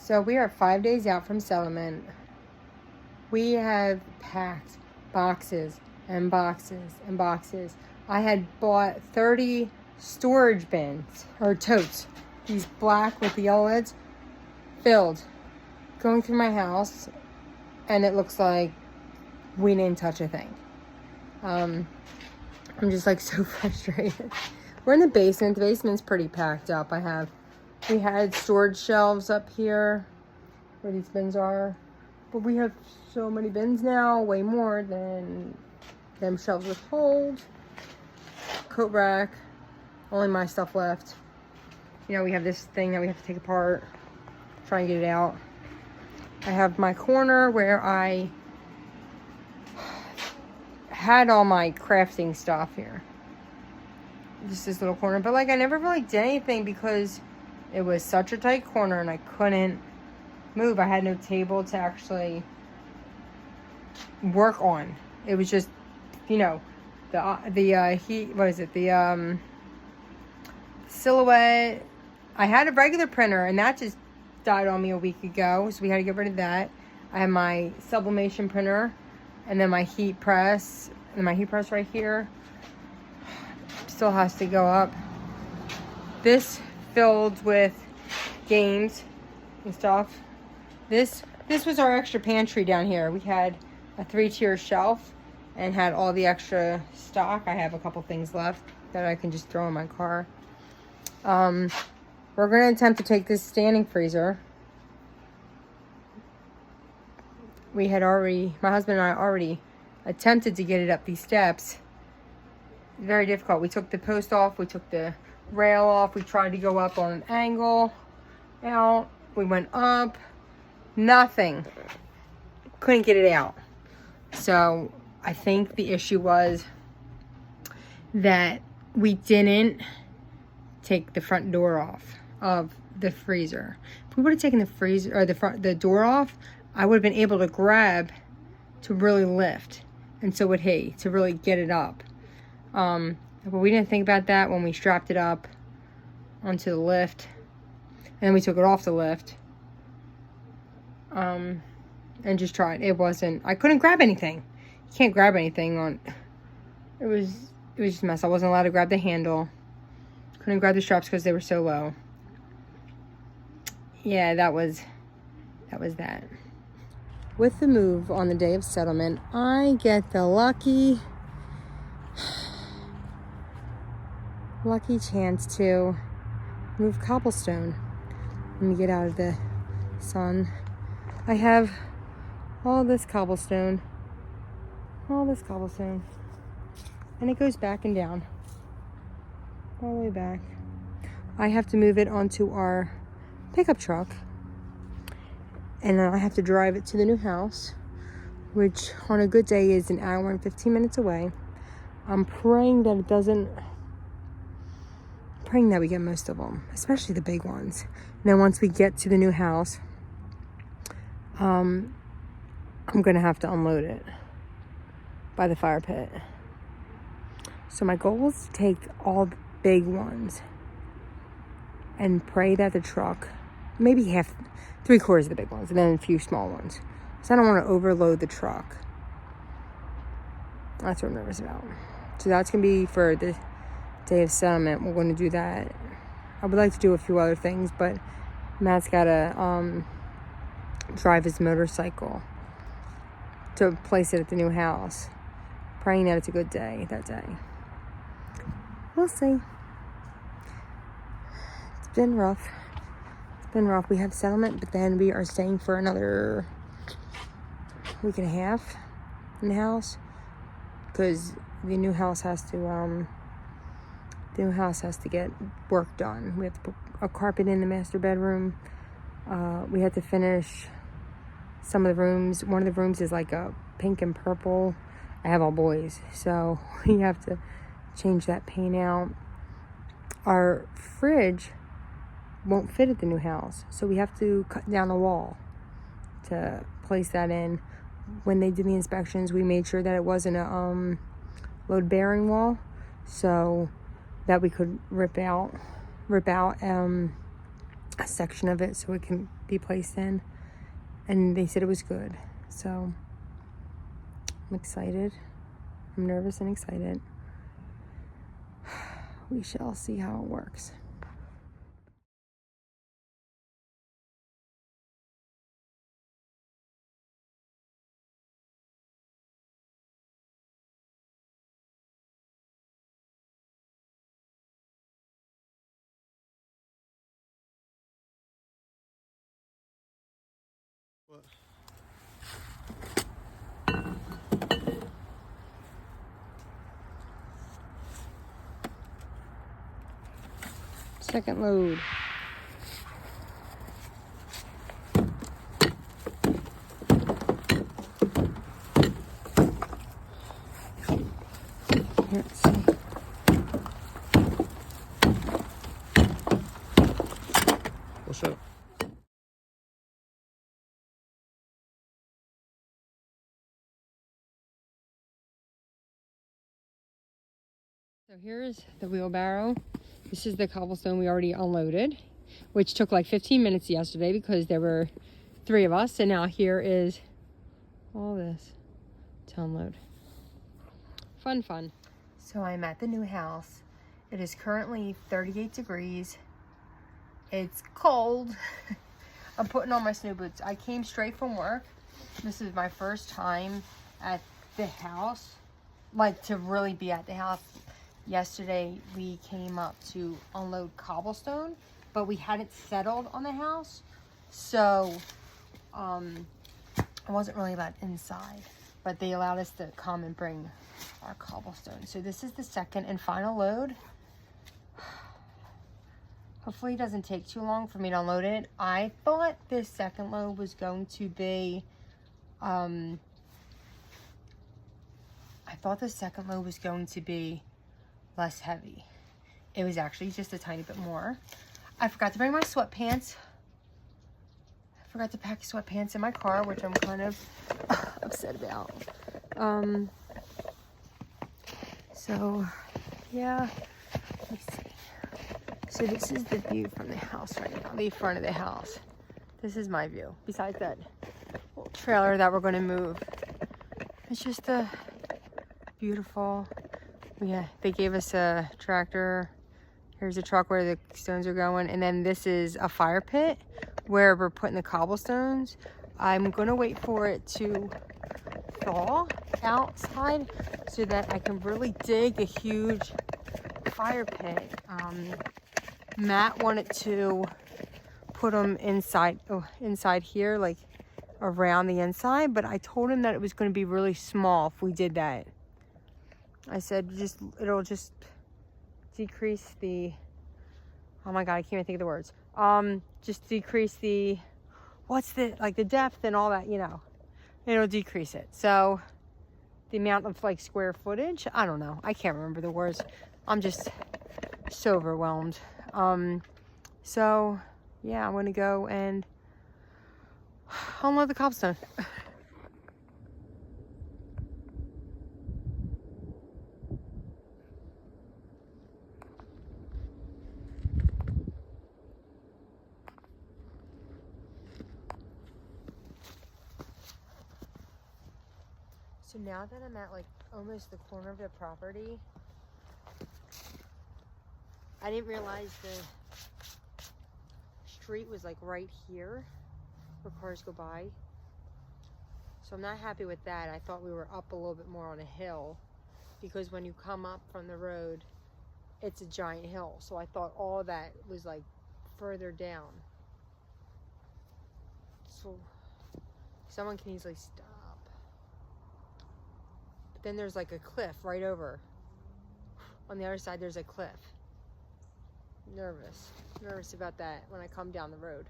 So we are 5 days out from settlement. We have packed boxes and boxes and boxes. I had bought 30 storage bins, or totes, these black with the yellow lids, filled, going through my house, and it looks like we didn't touch a thing. I'm just like so frustrated. We're in the basement. The basement's pretty packed up. We had storage shelves up here where these bins are, but we have so many bins now, way more than them shelves would hold. Coat rack, only my stuff left. You know, we have this thing that we have to take apart, try and get it out. I have my corner where I had all my crafting stuff here. Just this little corner, but like I never really did anything because it was such a tight corner and I couldn't move. I had no table to actually work on. It was just, you know, the Silhouette. I had a regular printer and that just died on me a week ago, so we had to get rid of that. I have my sublimation printer and then my heat press, and my heat press right here still has to go up. This filled with games and stuff. This was our extra pantry down here. We had a 3-tier shelf and had all the extra stock. I have a couple things left that I can just throw in my car. We're going to attempt to take this standing freezer. My husband and I already attempted to get it up these steps. Very difficult. We took the post off. We took the rail off. We tried to go up on an angle. Out. We went up. Nothing. Couldn't get it out. So I think the issue was that we didn't take the front door off of the freezer. If we would have taken the freezer or the door off, I would have been able to grab to really lift, and so would he, to really get it up. But we didn't think about that when we strapped it up onto the lift, and then we took it off the lift. And just tried. I couldn't grab anything. You can't grab anything on. It was just a mess. I wasn't allowed to grab the handle. Couldn't grab the straps because they were so low. Yeah, that was that. With the move on the day of settlement, I get the lucky chance to move cobblestone. Let me get out of the sun. I have all this cobblestone, and it goes back and down, all the way back. I have to move it onto our pickup truck, and then I have to drive it to the new house, which on a good day is an hour and 15 minutes away. I'm praying that we get most of them, especially the big ones. And then once we get to the new house, I'm gonna have to unload it by the fire pit. So my goal is to take all the big ones and pray that the truck, maybe 3/4 of the big ones, and then a few small ones. So I don't want to overload the truck. That's what I'm nervous about. So that's gonna be for the day of settlement. We're going to do that. I would like to do a few other things, but Matt's gotta drive his motorcycle to place it at the new house. Praying that it's a good day that day. We'll see. It's been rough. We have settlement, but then we are staying for another week and a half in the house because the new house has to get work done. We have to put a carpet in the master bedroom. We had to finish some of the rooms. One of the rooms is like a pink and purple. I have all boys, so we have to change that paint out. Our fridge won't fit at the new house, so we have to cut down a wall to place that in. When they did the inspections, we made sure that it wasn't a load bearing wall, so that we could rip out a section of it so it can be placed in. And they said it was good. So I'm excited. I'm nervous and excited. We shall see how it works. What? Second load. Let's see. What's up? So here's the wheelbarrow. This is the cobblestone we already unloaded, which took like 15 minutes yesterday because there were 3 of us. And now here is all this to unload. Fun, fun. So I'm at the new house. It is currently 38 degrees. It's cold. I'm putting on my snow boots. I came straight from work. This is my first time at the house, like to really be at the house. Yesterday we came up to unload cobblestone, but we hadn't settled on the house. So I wasn't really allowed inside, but they allowed us to come and bring our cobblestone. So this is the second and final load. Hopefully it doesn't take too long for me to unload it. I thought this second load was going to be, less heavy. It was actually just a tiny bit more. I forgot to bring my sweatpants. I forgot to pack sweatpants in my car, which I'm kind of upset about. So yeah, let's see. So this is the view from the house right now, the front of the house. This is my view, besides that little trailer that we're gonna move. It's just a beautiful, yeah, they gave us a tractor. Here's a truck where the stones are going. And then this is a fire pit where we're putting the cobblestones. I'm gonna wait for it to thaw outside so that I can really dig a huge fire pit. Matt wanted to put them inside here, like around the inside, but I told him that it was going to be really small if we did that. I said it'll just decrease the, oh my god, I can't even think of the words. Just decrease the, the depth and all that, you know. It'll decrease it. So the amount of like square footage, I don't know. I can't remember the words. I'm just so overwhelmed. So yeah, I'm gonna go and unload the cobblestone. So now that I'm at like almost the corner of the property, I didn't realize the street was like right here where cars go by. So I'm not happy with that. I thought we were up a little bit more on a hill, because when you come up from the road, it's a giant hill. So I thought all that was like further down. So someone can easily stop. But then there's like a cliff right over. On the other side, there's a cliff. Nervous about that when I come down the road.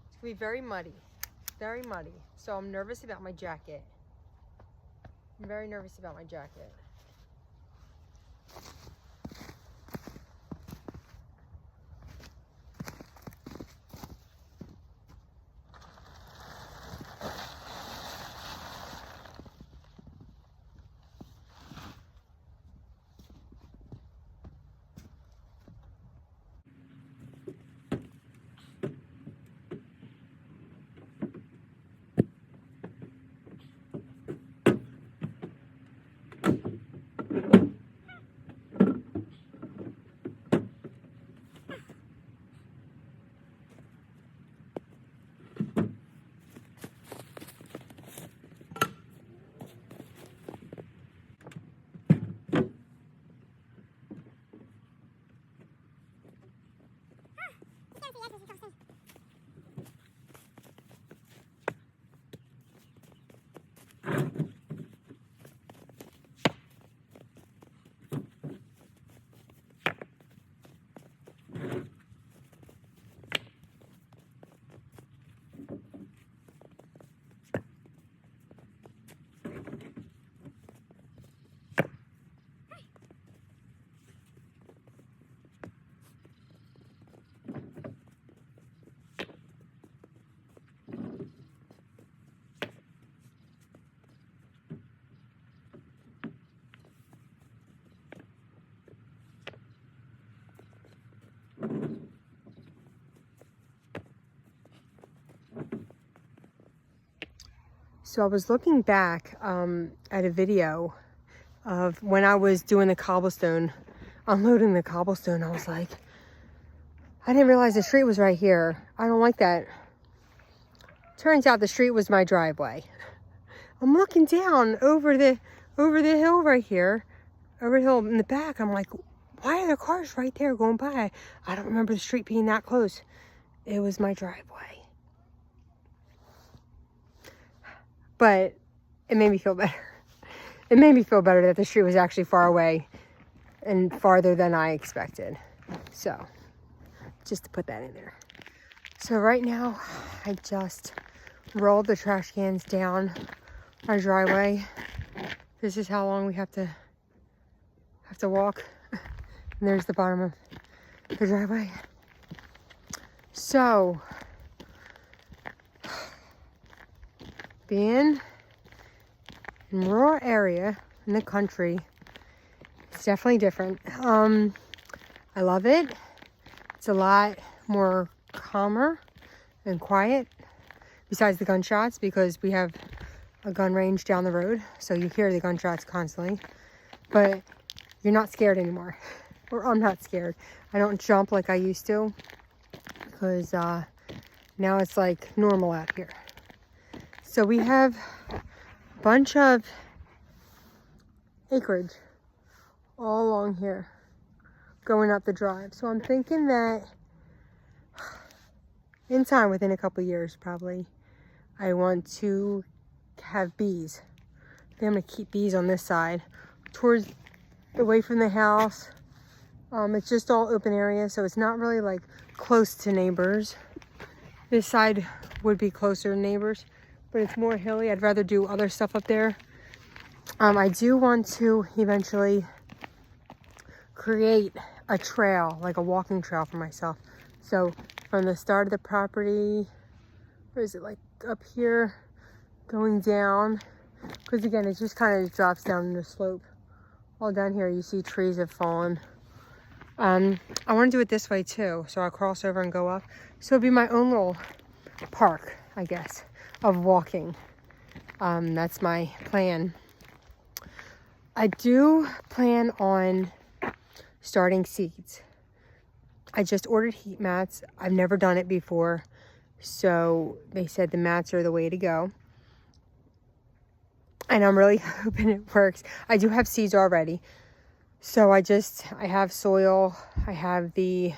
It's gonna be very muddy, so I'm nervous about my jacket. I'm very nervous about my jacket. So I was looking back at a video of when I was doing the cobblestone, unloading the cobblestone. I was like, I didn't realize the street was right here. I don't like that. Turns out the street was my driveway. I'm looking down over the hill right here, over the hill in the back. I'm like, why are there cars right there going by? I don't remember the street being that close. It was my driveway. But it made me feel better. It made me feel better that the street was actually far away and farther than I expected. So, just to put that in there. So right now, I just rolled the trash cans down our driveway. This is how long we have to walk. And there's the bottom of the driveway. So, being in a rural area in the country, it's definitely different. I love it. It's a lot more calmer and quiet, besides the gunshots, because we have a gun range down the road, so you hear the gunshots constantly, but you're not scared anymore. Or I'm not scared. I don't jump like I used to, because now it's like normal out here. So we have a bunch of acreage all along here going up the drive. So I'm thinking that in time, within a couple years probably, I want to have bees. I think I'm going to keep bees on this side, towards away from the house. It's just all open area, so it's not really like close to neighbors. This side would be closer to neighbors, but it's more hilly. I'd rather do other stuff up there. I do want to eventually create a trail, like a walking trail for myself. So from the start of the property, where is it, like up here, going down, because again, it just kind of drops down the slope. All down here, you see trees have fallen. I want to do it this way too, so I'll cross over and go up. So it'll be my own little park, I guess, of walking. That's my plan. I do plan on starting seeds. I just ordered heat mats. I've never done it before, so they said the mats are the way to go. And I'm really hoping it works. I do have seeds already. So I have soil. I have the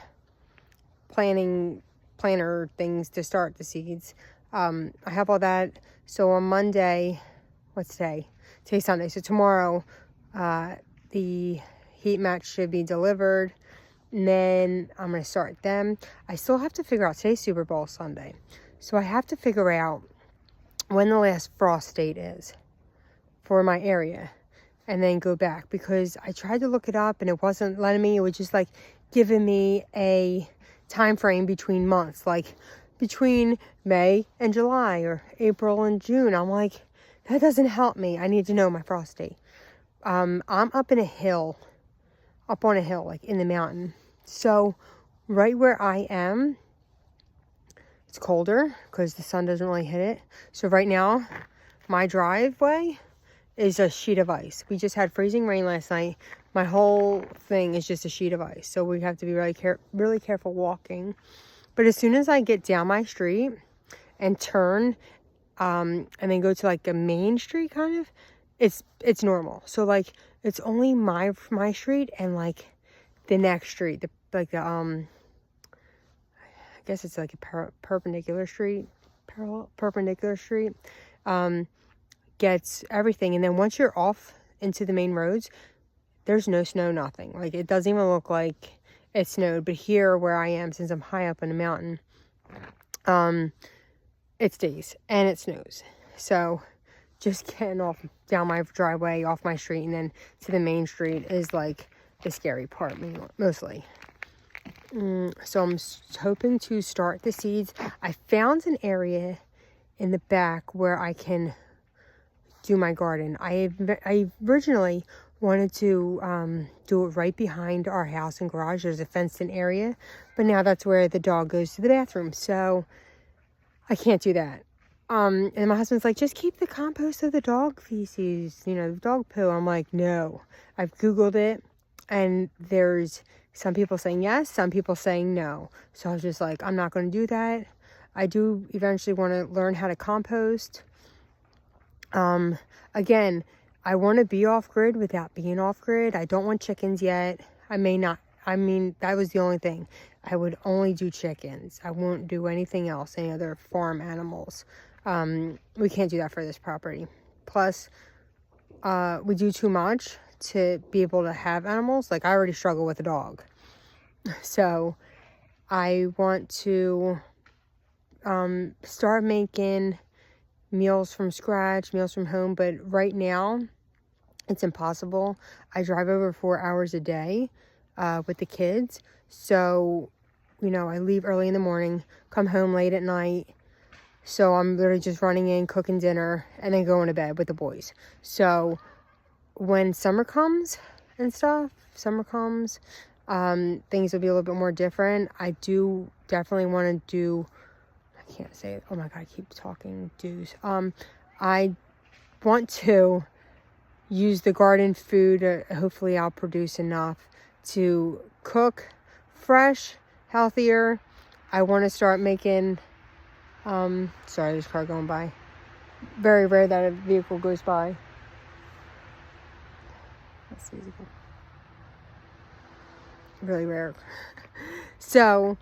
planter things to start the seeds. I have all that. So on Monday, what's today? Today's Sunday. So tomorrow, the heat mats should be delivered. And then I'm going to start them. I still have to figure out, today's Super Bowl Sunday. So I have to figure out when the last frost date is for my area and then go back, because I tried to look it up and it wasn't letting me. It was just like giving me a time frame between months, like between May and July or April and June. I'm like, that doesn't help me. I need to know my frost date. I'm up on a hill, like in the mountain. So right where I am, it's colder because the sun doesn't really hit it. So right now, my driveway is a sheet of ice. We just had freezing rain last night. My whole thing is just a sheet of ice. So we have to be really careful walking. But as soon as I get down my street and turn, and then go to like a main street kind of, it's normal. So like it's only my street and like the next street, I guess it's like a perpendicular street, gets everything. And then once you're off into the main roads, there's no snow, nothing. Like it doesn't even look like it snowed. But here where I am, since I'm high up on a mountain, it stays and it snows. So just getting down my driveway, off my street, and then to the main street is like the scary part, mostly. So I'm hoping to start the seeds. I found an area in the back where I can do my garden. I originally wanted to do it right behind our house and garage. There's a fenced-in area, but now that's where the dog goes to the bathroom, so I can't do that. And my husband's like, just keep the compost of the dog feces, the dog poo. I'm like, no. I've Googled it, and there's some people saying yes, some people saying no. So I was just like, I'm not going to do that. I do eventually want to learn how to compost. Again, I want to be off-grid without being off-grid. I don't want chickens yet. I may not. I mean, that was the only thing. I would only do chickens. I won't do anything else, any other farm animals. We can't do that for this property. Plus, we do too much to be able to have animals. Like, I already struggle with a dog. So, I want to start making meals from scratch, meals from home. But right now, it's impossible. I drive over 4 hours a day with the kids. So, I leave early in the morning, come home late at night. So I'm literally just running in, cooking dinner, and then going to bed with the boys. So when summer comes and stuff, things will be a little bit more different. I do definitely want to do, I can't say it. Oh my God, I keep talking do's. I want to use the garden food. Hopefully I'll produce enough to cook fresh, healthier. I want to start making, sorry, there's a car going by. Very rare that a vehicle goes by. That's feasible. Really rare. So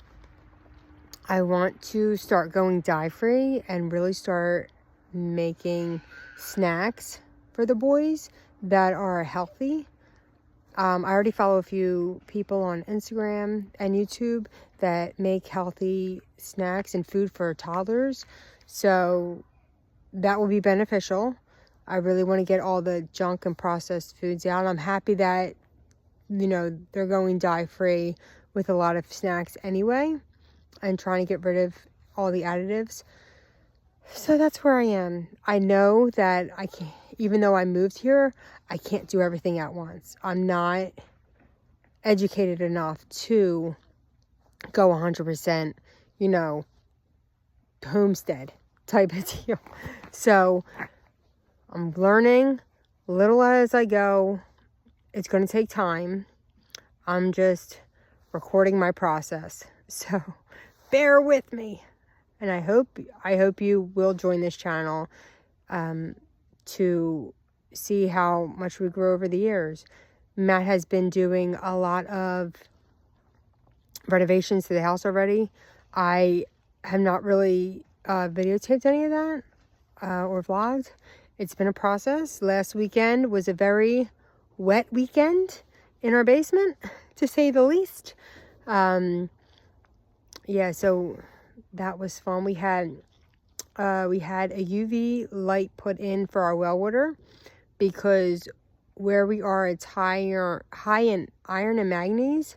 I want to start going dye-free and really start making snacks for the boys that are healthy. I already follow a few people on Instagram and YouTube that make healthy snacks and food for toddlers. So that will be beneficial. I really want to get all the junk and processed foods out. I'm happy that, they're going dye-free with a lot of snacks anyway, and trying to get rid of all the additives. So that's where I am. I know that I can't, even though I moved here, I can't do everything at once. I'm not educated enough to go 100%, homestead type of deal. So I'm learning little as I go. It's going to take time. I'm just recording my process. So bear with me. And I hope you will join this channel to see how much we grow over the years. Matt has been doing a lot of renovations to the house already. I have not really videotaped any of that or vlogged. It's been a process. Last weekend was a very wet weekend in our basement, to say the least. Yeah, so that was fun. We had a UV light put in for our well water, because where we are, it's high in iron and manganese.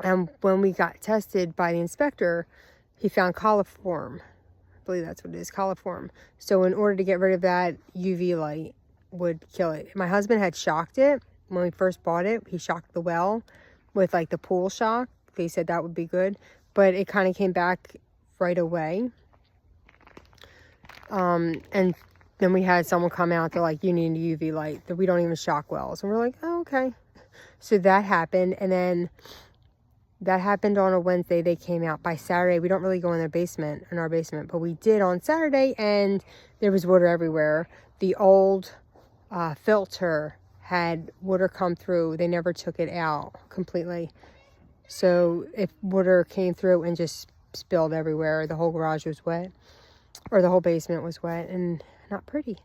And when we got tested by the inspector, he found coliform. I believe that's what it is, coliform. So in order to get rid of that, UV light would kill it. My husband had shocked it when we first bought it. He shocked the well with like the pool shock. They said that would be good, but it kind of came back right away. And then we had someone come out. They're like, you need a UV light. That we don't even shock wells. And we're like, oh, okay. So that happened. And then that happened on a Wednesday. They came out. By Saturday, we don't really go in our basement, but we did on Saturday, and there was water everywhere. The old filter had water come through. They never took it out completely. So if water came through and just spilled everywhere, the whole garage was wet, or the whole basement was wet, and not pretty.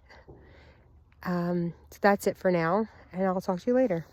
So that's it for now, and I'll talk to you later.